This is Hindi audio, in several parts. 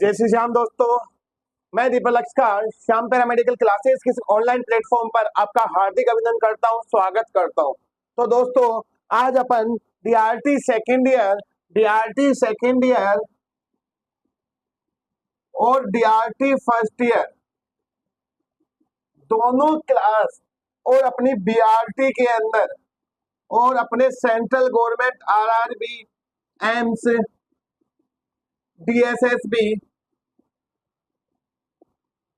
जय श्री श्याम दोस्तों, मैं दीपक लक्ष्कार श्याम पैरामेडिकल क्लासेस के ऑनलाइन प्लेटफॉर्म पर आपका हार्दिक अभिनंदन करता हूं, स्वागत करता हूं। तो दोस्तों, आज अपन डीआरटी सेकेंड ईयर और डीआरटी फर्स्ट ईयर दोनों क्लास और अपनी बीआरटी के अंदर और अपने central government RRB, AIIMS, DSSB,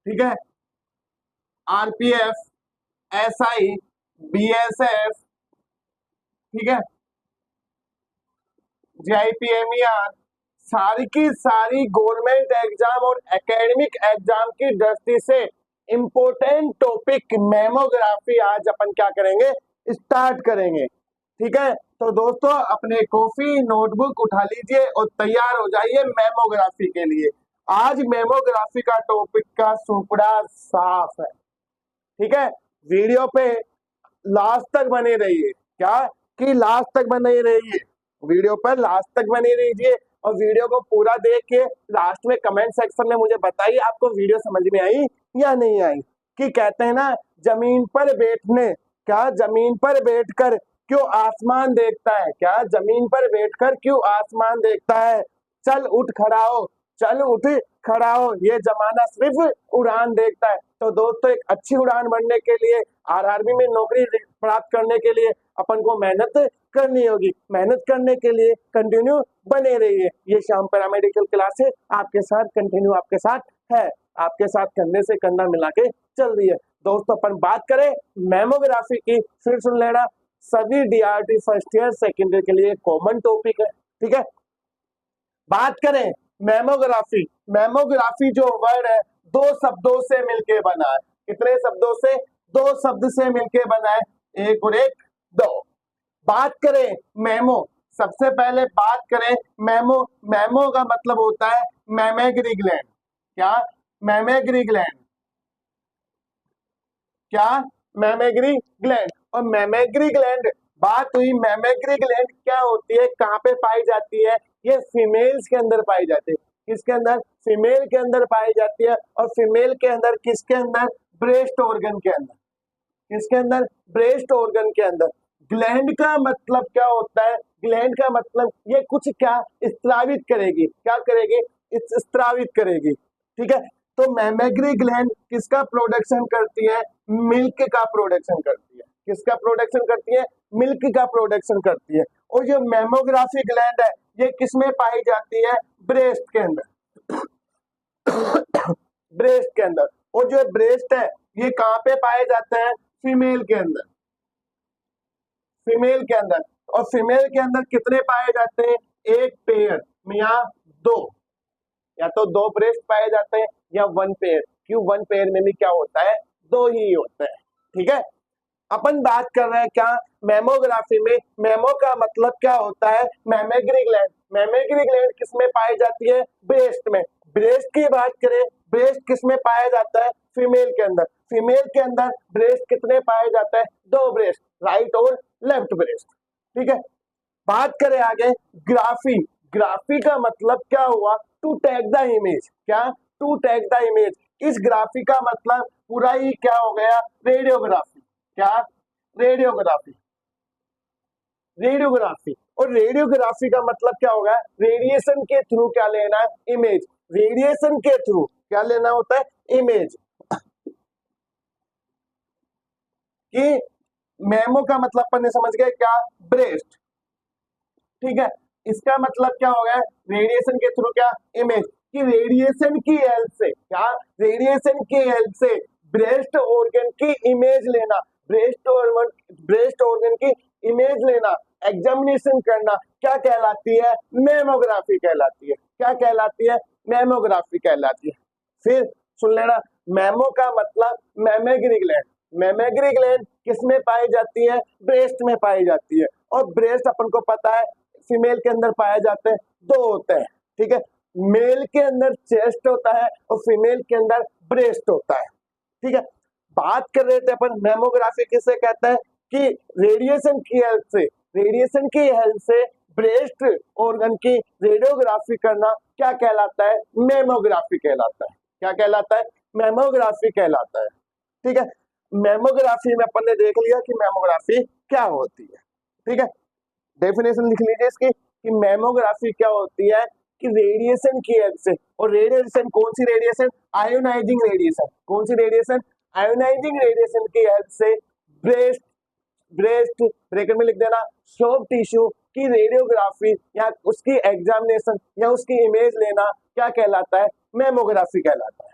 ठीक है, आरपीएफ, एसआई, बीएसएफ, ठीक है, जेआईपीएमईआर, सारी की सारी गवर्नमेंट एग्जाम और एकेडमिक एग्जाम की दृष्टि से इंपॉर्टेंट टॉपिक मेमोग्राफी आज अपन क्या करेंगे, स्टार्ट करेंगे। ठीक है, तो दोस्तों अपने कॉफी नोटबुक उठा लीजिए और तैयार हो जाइए मेमोग्राफी के लिए। आज मेमोग्राफी का टॉपिक का सुपड़ा साफ है। ठीक है, वीडियो पे लास्ट तक बने रहिए, क्या कि लास्ट तक बने रहिए, वीडियो पर लास्ट तक बने रहिए और वीडियो को पूरा देख के लास्ट में कमेंट सेक्शन में मुझे बताइए आपको वीडियो समझ में आई या नहीं आई। कि कहते हैं ना, जमीन पर बैठने, क्या जमीन पर बैठकर क्यों आसमान देखता है, क्या जमीन पर बैठकर क्यों आसमान देखता है, चल उठ खड़ा हो, चल उठ खड़ा हो, ये जमाना सिर्फ उड़ान देखता है। तो दोस्तों, एक अच्छी उड़ान बनने के लिए, आरआरबी में नौकरी प्राप्त करने के लिए अपन को मेहनत करनी होगी। मेहनत करने के लिए कंटिन्यू बने रहिए। ये श्याम पैरामेडिकल क्लासेस आपके साथ कंटिन्यू आपके साथ है, आपके साथ कंधे से कंधा मिला के चल रही है। दोस्तों, अपन बात करें मेमोग्राफी की, फिर सुन लेना, सभी DRT first year second year के लिए कॉमन टॉपिक है। ठीक है, बात करें मेमोग्राफी। मेमोग्राफी जो वर्ड है दो शब्दों से मिलके बना है। कितने शब्दों से? दो शब्द से मिलके बना है, एक और एक दो। बात करें मेमो, सबसे पहले बात करें मेमो। मेमो का मतलब होता है मैमेगरी ग्लैंड। क्या? मैमेगरी ग्लैंड। क्या? मैमेगरी ग्लैंड। और मैमेगरी ग्लैंड, बात हुई मैमेगरी ग्लैंड क्या होती है, कहाँ पे पाई जाती है? ये फीमेल्स के अंदर पाई जाती है। किसके अंदर? फीमेल के अंदर पाई जाती है। और फीमेल के अंदर किसके अंदर? ब्रेस्ट ऑर्गन के अंदर। किसके अंदर? ब्रेस्ट ऑर्गन के अंदर। ग्लैंड का मतलब क्या होता है? ग्लैंड का मतलब ये कुछ क्या स्त्रावित करेगी। क्या करेगी? स्त्रावित करेगी। ठीक है, तो मैमेगरी ग्लैंड किसका प्रोडक्शन करती है? मिल्क का प्रोडक्शन करती है। किसका प्रोडक्शन करती है? मिल्क का प्रोडक्शन करती है। और जो मेमोग्राफी ग्लैंड है ये किसमें पाई जाती है? ब्रेस्ट के अंदर। ब्रेस्ट के अंदर। और जो ब्रेस्ट है ये कहाँ पे पाए जाते हैं? फीमेल के अंदर। फीमेल के अंदर। और फीमेल के अंदर कितने पाए जाते हैं? एक पेयर या दो, या तो दो ब्रेस्ट पाए जाते हैं या वन पेयर। क्यों? वन पेयर में भी क्या होता है? दो ही होता है। ठीक है, अपन बात कर रहे हैं क्या मेमोग्राफी में। मेमो का मतलब क्या होता है? मैमेगरी ग्लैंड। मैमेगरी ग्लैंड किसमें पाई जाती है? ब्रेस्ट में। ब्रेस्ट की बात करें, ब्रेस्ट किसमें पाया जाता है? फीमेल के अंदर। फीमेल के अंदर ब्रेस्ट कितने पाए जाता है? दो ब्रेस्ट, राइट और लेफ्ट ब्रेस्ट। ठीक है, बात करें आगे ग्राफी। ग्राफी का मतलब क्या हुआ? To take the image. क्या? To take the image. इस ग्राफी का मतलब पूरा ही क्या हो गया? रेडियोग्राफी। क्या? रेडियोग्राफी। रेडियोग्राफी। और रेडियोग्राफी का मतलब क्या होगा? रेडिएशन के थ्रू क्या लेना है? इमेज। रेडिएशन के थ्रू क्या लेना होता है? इमेज। कि मेमो का मतलब अपन ने समझ गए क्या? ब्रेस्ट। ठीक है, इसका मतलब क्या हो गया? रेडिएशन के थ्रू क्या? इमेज। कि रेडिएशन की हेल्प से, क्या? रेडिएशन की हेल्प से ब्रेस्ट ऑर्गन की इमेज लेना। ब्रेस्ट ऑर्गन की इमेज लेना, एग्जामिनेशन करना, क्या कहलाती है? मेमोग्राफी कहलाती है। क्या कहलाती है? मेमोग्राफी कहलाती है। फिर सुन लेना, मेमो का मतलब मैमेगरी ग्लैंड। मैमेगरी ग्लैंड किसमें पाई जाती है? ब्रेस्ट में पाई जाती है। और ब्रेस्ट अपन को पता है फीमेल के अंदर पाए जाते हैं, दो होते हैं। ठीक है, मेल के अंदर चेस्ट होता है और फीमेल के अंदर ब्रेस्ट होता है। ठीक है, बात कर रहे थे अपन मेमोग्राफी किसे कहते हैं? कि रेडिएशन की हेल्प से ब्रेस्ट ऑर्गन की रेडियोग्राफी करना क्या कहलाता है? मेमोग्राफी कहलाता है। क्या कहलाता है? मेमोग्राफी कहलाता है। ठीक है, मेमोग्राफी में अपन ने देख लिया कि मेमोग्राफी क्या होती है। ठीक है, डेफिनेशन लिख लीजिए इसकी कि मेमोग्राफी क्या होती है कि रेडिएशन की हेल्प से, और रेडिएशन कौन सी रेडिएशन? Ionising radiation. कौन सी रेडिएशन? आयोनाइजिंग रेडिएशन की हेल्प से ब्रेस्ट ब्रेस्ट ब्रैकेट में लिख देना सॉफ्ट टिश्यू की रेडियोग्राफी या उसकी एग्जामिनेशन या उसकी इमेज लेना क्या कहलाता है? मेमोग्राफी कहलाता है।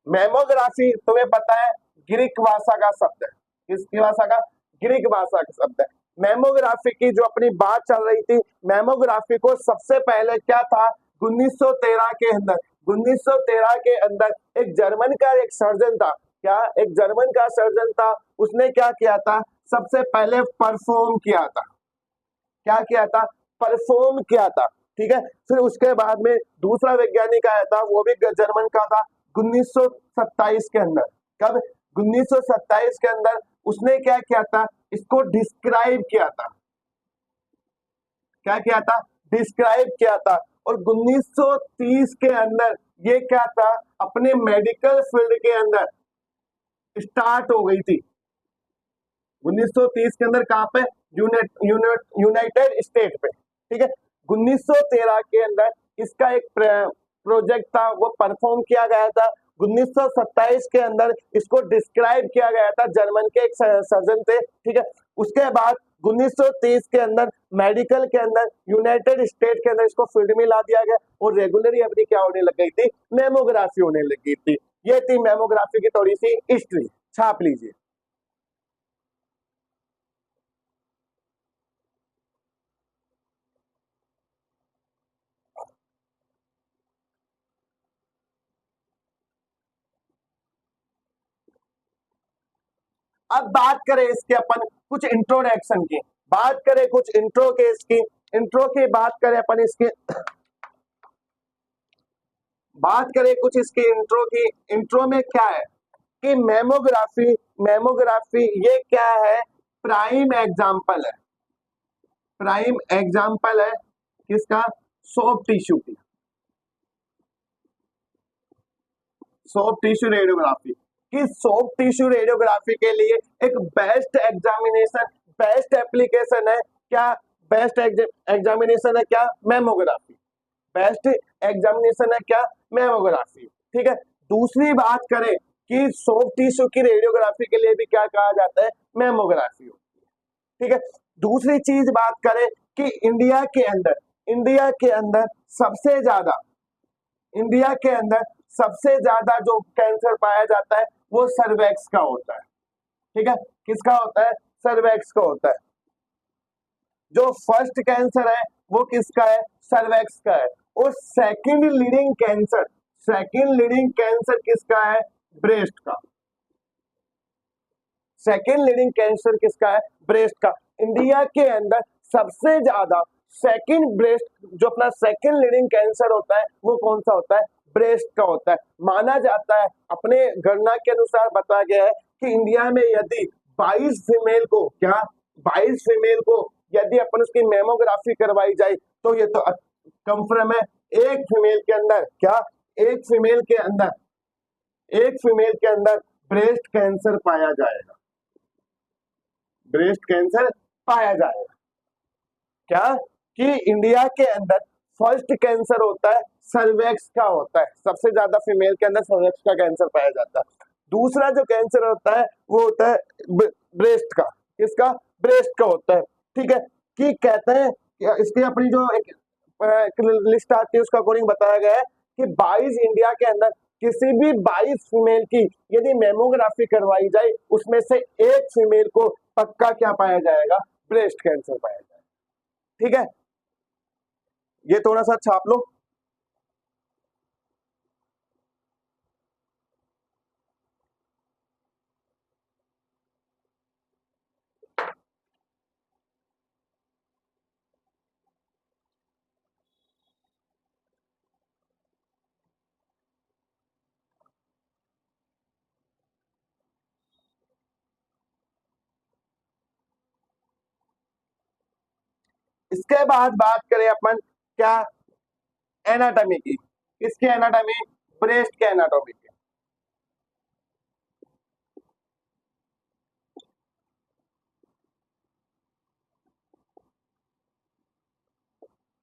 मेमोग्राफी तुम्हें पता है ग्रीक भाषा का शब्द है। किसकी भाषा का? ग्रीक भाषा का शब्द है। मेमोग्राफी की जो अपनी बात चल रही थी, मेमोग्राफी को सबसे पहले क्या था? 1913 के अंदर 1913 के अंदर एक जर्मन का एक सर्जन था। क्या? एक जर्मन का सर्जन था। उसने क्या किया था? सबसे पहले परफॉर्म किया था। क्या किया था? परफॉर्म किया था। ठीक है, फिर उसके बाद में दूसरा वैज्ञानिक आया था, वो भी जर्मन का था 1927 के अंदर। कब? 1927 के अंदर उसने क्या किया था? इसको डिस्क्राइब किया था। क्या किया था? डिस्क्राइब किया था। और 1930 के अंदर ये क्या था? अपने मेडिकल फील्ड के अंदर स्टार्ट हो गई थी। 1930 के अंदर कहां पे? यूनाइटेड स्टेट पे। ठीक है, 1913 के अंदर इसका एक प्रोजेक्ट था, वो परफॉर्म किया गया था। 1927 के अंदर इसको डिस्क्राइब किया गया था, जर्मन के एक सर्जन थे। ठीक है, उसके बाद 1930 के अंदर मेडिकल के अंदर यूनाइटेड स्टेट के अंदर इसको फील्ड में ला दिया गया और रेगुलरली अपनी क्या होने लग गई थी? मेमोग्राफी होने लगी थी। ये थी मेमोग्राफी की थोड़ी सी हिस्ट्री। छाप लीजिए। अब बात करें इसके अपन कुछ इंट्रोडक्शन की, बात करें कुछ इंट्रो के, इसकी इंट्रो की बात करें अपन, इसकी बात करें कुछ इसकी इंट्रो की। इंट्रो में क्या है कि मेमोग्राफी मेमोग्राफी ये क्या है? प्राइम एग्जाम्पल है। प्राइम एग्जाम्पल है किसका? सॉफ्ट टिश्यू की। सॉफ्ट टिश्यू रेडियोग्राफी कि सॉफ्ट टिश्यू रेडियोग्राफी के लिए एक बेस्ट एग्जामिनेशन, बेस्ट एप्लीकेशन है क्या? बेस्ट एग्जामिनेशन है क्या? मेमोग्राफी। बेस्ट एग्जामिनेशन है क्या? मेमोग्राफी। ठीक है, दूसरी बात करें कि सॉफ्ट टिश्यू की रेडियोग्राफी के लिए भी क्या कहा जाता है? मेमोग्राफी होती है। ठीक है, दूसरी चीज बात करें कि इंडिया के अंदर सबसे ज्यादा इंडिया के अंदर सबसे ज्यादा जो कैंसर पाया जाता है वो सर्वैक्स का होता है। ठीक है, किसका होता है? सर्वैक्स का होता है। जो फर्स्ट कैंसर है वो किसका है? सर्वैक्स का है। और सेकंड लीडिंग कैंसर किसका है? ब्रेस्ट का। सेकंड लीडिंग कैंसर किसका है? ब्रेस्ट का। इंडिया के अंदर सबसे ज्यादा सेकंड ब्रेस्ट, जो अपना सेकंड लीडिंग कैंसर होता है वो कौन सा होता है? ब्रेस्ट का होता है। माना जाता है, अपने गणना के अनुसार बताया गया है कि इंडिया में यदि 22 फीमेल को, क्या 22 फीमेल को यदि अपन उसकी मेमोग्राफी करवाई जाए तो ये तो कंफर्म है, एक फीमेल के अंदर क्या, एक फीमेल के अंदर एक फीमेल के अंदर ब्रेस्ट कैंसर पाया जाएगा। ब्रेस्ट कैंसर पाया जाएगा। क्या? कि इंडिया के अंदर फर्स्ट कैंसर होता है सर्वेक्स का होता है। सबसे ज्यादा फीमेल के अंदर सर्वेक्स का कैंसर पाया जाता है। दूसरा जो कैंसर होता है वो होता है ब्रेस्ट का। किसका? ब्रेस्ट का होता है। ठीक है, कि कहते हैं इसकी अपनी जो एक लिस्ट आती है उसका अकॉर्डिंग बताया गया है कि 22 इंडिया के अंदर किसी भी 22 फीमेल की यदि मेमोग्राफी करवाई जाए उसमें से एक फीमेल को पक्का क्या पाया जाएगा? ब्रेस्ट कैंसर पाया जाएगा। ठीक है, ये थोड़ा सा छाप लो। इसके बाद बात करें अपन क्या, एनाटॉमी की। किसकी एनाटॉमी? ब्रेस्ट के एनाटॉमी की।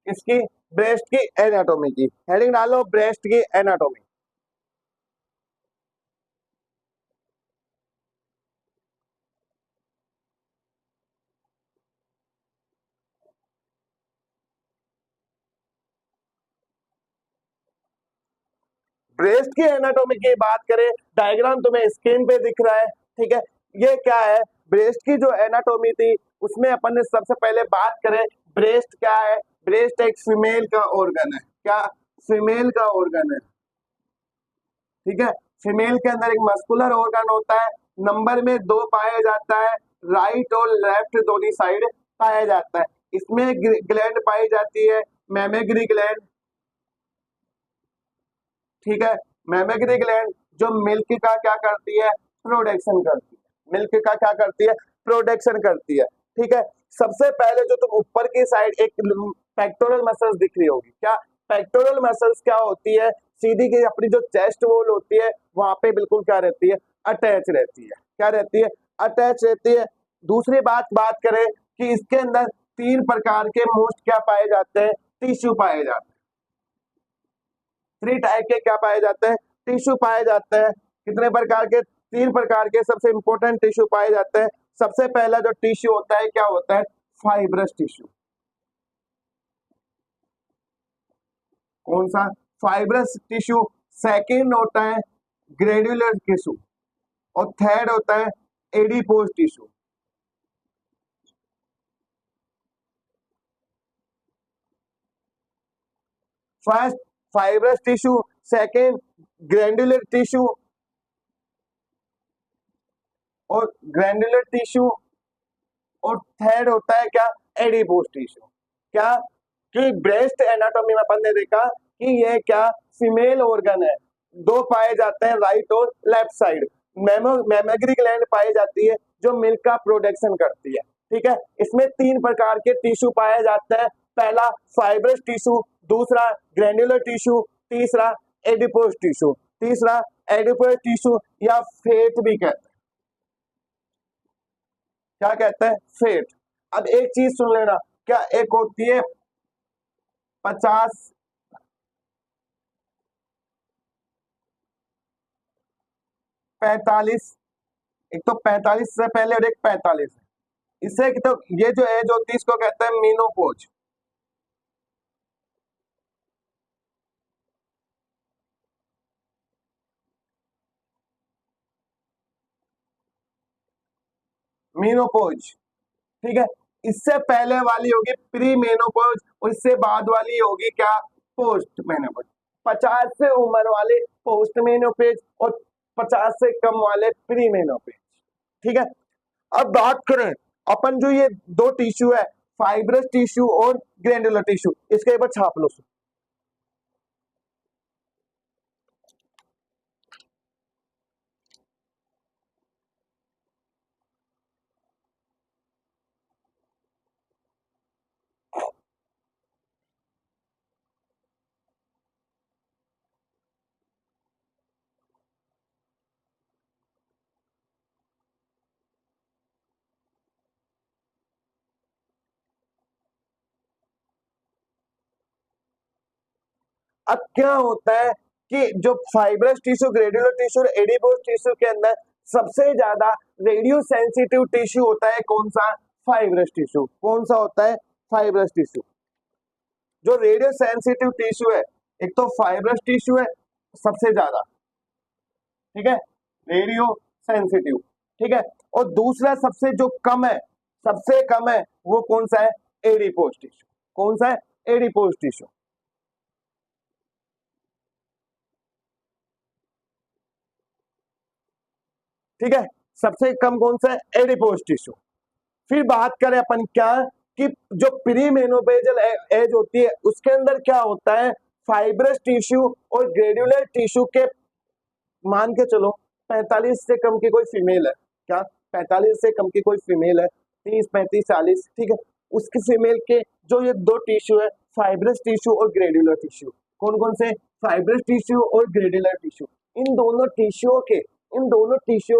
किसकी? ब्रेस्ट की एनाटॉमी की। हेडिंग डालो ब्रेस्ट की एनाटॉमी। ब्रेस्ट की एनाटॉमी की बात करें, डायग्राम तुम्हें स्क्रीन पे दिख रहा है, ठीक है। ये क्या है, ब्रेस्ट की जो एनाटॉमी थी उसमें अपन ने सबसे पहले बात करें, ब्रेस्ट क्या है? ब्रेस्ट एक फीमेल का ऑर्गन है। क्या? फीमेल का ऑर्गन है, ठीक है। फीमेल के अंदर एक मस्कुलर ऑर्गन होता है, नंबर में 2 पाया जाता है, राइट और लेफ्ट दोनों साइड पाया जाता है। इसमें ग्लैंड पाई जाती है, मैमेगरी ग्लैंड, ठीक है। मैमेगरी ग्लैंड जो मिल्क का क्या करती है? प्रोडक्शन करती है। मिल्क का क्या करती है? प्रोडक्शन करती है, ठीक है। सबसे पहले जो तुम ऊपर की साइड एक पेक्टोरल मसल्स दिख रही होगी, क्या? पेक्टोरल मसल्स क्या होती है? सीधी की अपनी जो चेस्ट वॉल होती है वहां पे बिल्कुल क्या रहती है? अटैच रहती है। क्या रहती है? अटैच रहती है। दूसरी बात करें कि इसके अंदर 3 प्रकार के मोस्ट क्या पाए जाते हैं? टिश्यू पाए जाते हैं। 3 टाइप के क्या पाए जाते हैं? टिश्यू पाए जाते हैं। कितने प्रकार के? 3 प्रकार के सबसे इंपॉर्टेंट टिश्यू पाए जाते हैं। सबसे पहला जो टिश्यू होता है क्या होता है? Fibrous tissue. कौन सा? Fibrous tissue. सेकेंड होता है ग्रेड्यूलर टिश्यू, और थर्ड होता है adipose tissue. First fibrous tissue, second glandular tissue, और ग्रैंडुलर टिश्यू, और थर्ड होता है क्या? Adipose tissue. क्या? कि ब्रेस्ट एनाटॉमी में अपन ने देखा कि ये क्या, फीमेल ऑर्गन है, 2 पाए जाते हैं, राइट और लेफ्ट साइड। मैमेगरी ग्लैंड पाई जाती है जो मिल्क का प्रोडक्शन करती है, ठीक है। इसमें 3 प्रकार के टिश्यू पाए जाते हैं, पहला फाइब्रस टिश्यू, दूसरा ग्रैन्युलर टिश्यू, तीसरा एडिपोज टिश्यू। तीसरा एडिपोज टिश्यू या फेट भी कहते हैं। क्या कहते हैं? फेट। अब एक चीज सुन लेना, क्या एक होती है 50, 45, एक तो 45 से पहले और एक 45 है। इससे तो ये जो एज होती है इसको कहते हैं मीनोपोज। मीनोपोज, ठीक है। इससे पहले वाली होगी प्री मेनोपोज, और इससे बाद वाली होगी क्या? Post menopause. 50 से उम्र वाले पोस्ट मेनोपेज, और 50 से कम वाले प्री मेनोपेज, ठीक है। अब बात करें अपन जो ये 2 टिश्यू है, फाइब्रस टिश्यू और ग्रैंडुलर टिश्यू, इसके ऊपर छाप लो। अब क्या होता है कि जो फाइब्रस टिश्यू, ग्रेड्युलर टिश्यू और एडिपोज टिश्यू के अंदर सबसे ज्यादा रेडियो सेंसिटिव टिश्यू होता है कौन सा? Fibrous tissue. कौन सा होता है? Fibrous tissue. जो रेडियो सेंसिटिव टिश्यू है, एक तो फाइब्रस टिश्यू है सबसे ज्यादा, ठीक है, रेडियो सेंसिटिव, ठीक है। और दूसरा सबसे जो कम है, सबसे कम है, वो कौन सा है? Adipose tissue. कौन सा है? एडिपोज टिश्यू, ठीक है। सबसे कम कौन सा है? Adipose tissue. फिर बात करें अपन क्या, कि जो प्री मेनोपेजल एज होती है उसके अंदर क्या होता है? फाइब्रस टिश्यू और ग्रेड्युलर टिश्यू के, मान के चलो 45 से कम की कोई फीमेल है, क्या 45 से कम की कोई फीमेल है, 30 35 40, ठीक है, उसकी फीमेल के जो ये दो टिश्यू है, फाइब्रस टिश्यू और ग्रेड्यूलर टिश्यू। कौन कौन से? फाइब्रस टिश्यू और ग्रेड्यूलर टिश्यू। इन दोनों टिश्यूओं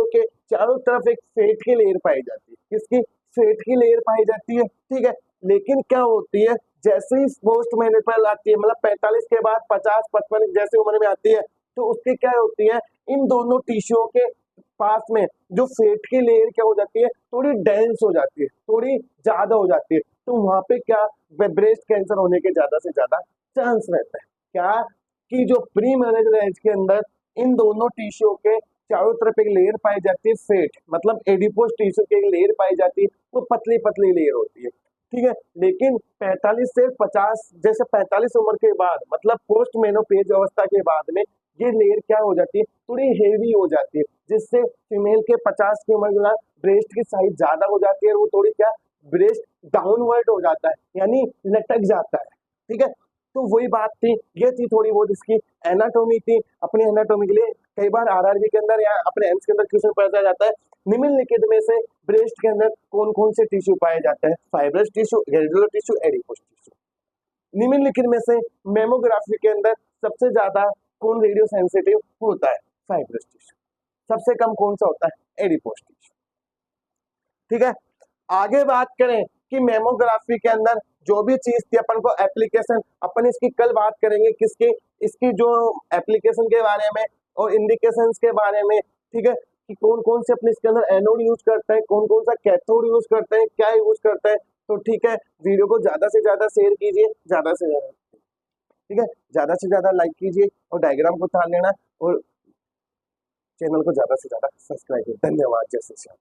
के चारों तरफ एक फेट की लेयर पाई जाती है। किसकी? फेट की लेयर पाई जाती है, ठीक है। लेकिन क्या होती है, जैसे ही पोस्ट मेनोपॉज आती है, मतलब 45 के बाद 50-55 जैसे उम्र में आती है, तो उसकी क्या होती है, इन दोनों टिश्यूओं के पास में जो फेट की लेयर क्या हो जाती है, थोड़ी डेंस हो जाती है, थोड़ी ज्यादा हो जाती है। तो वहां पे क्या, ब्रेस्ट कैंसर होने के ज्यादा से ज्यादा चांस रहता है। क्या कि जो प्री मैरिजल एज के अंदर इन दोनों टिश्यू के चारों तरफ एक लेयर पाई जाती है, फेट मतलब एडिपोज टिश्यू की एक लेयर पाई जाती है, वो पतली पतली लेयर होती है, ठीक है। लेकिन 45 से 50 जैसे 45 उम्र के बाद मतलब पोस्ट मेनोपेज अवस्था के बाद में ये लेयर क्या हो जाती है, थोड़ी हेवी हो जाती है, जिससे फीमेल के 50 की उम्र के बाद ब्रेस्ट की साइज ज्यादा हो जाती है और वो थोड़ी क्या, ब्रेस्ट डाउनवर्ड हो जाता है, यानी लटक जाता है, ठीक है। तो वही बात थी, ये थी थोड़ी बहुत इसकी एनाटोमी थी। अपनी एनाटोमी के लिए कई बार आरआरबी के अंदर या अपने एम्स के अंदर क्वेश्चन पूछा जाता है, निम्नलिखित में से ब्रेस्ट के अंदर कौन कौन से टिश्यू पाए जाते हैं? Fibrous tissue, granular tissue, adipose tissue. निम्नलिखित में से मेमोग्राफी के अंदर सबसे ज्यादा कौन रेडियो सेंसिटिव होता है? Fibrous tissue. सबसे कम कौन सा होता है? एडिपोज टिश्यू, ठीक है। आगे बात करें कि मेमोग्राफी के अंदर जो भी चीज थी अपन को एप्लीकेशन, अपन इसकी कल बात करेंगे, किसकी? इसकी जो एप्लीकेशन के बारे में और इंडिकेशंस के बारे में, ठीक है, कि कौन कौन से अपने इसके अंदर एनोड यूज करते हैं, कौन कौन सा कैथोड यूज करते हैं, क्या यूज करते हैं। तो ठीक है, वीडियो को ज्यादा से ज्यादा शेयर कीजिए, ज्यादा से ज्यादा, ठीक है, ज्यादा से ज्यादा लाइक कीजिए और डायग्राम को ध्यान लेना और चैनल को ज्यादा से ज्यादा सब्सक्राइब कीजिए। धन्यवाद। जय श्री राम।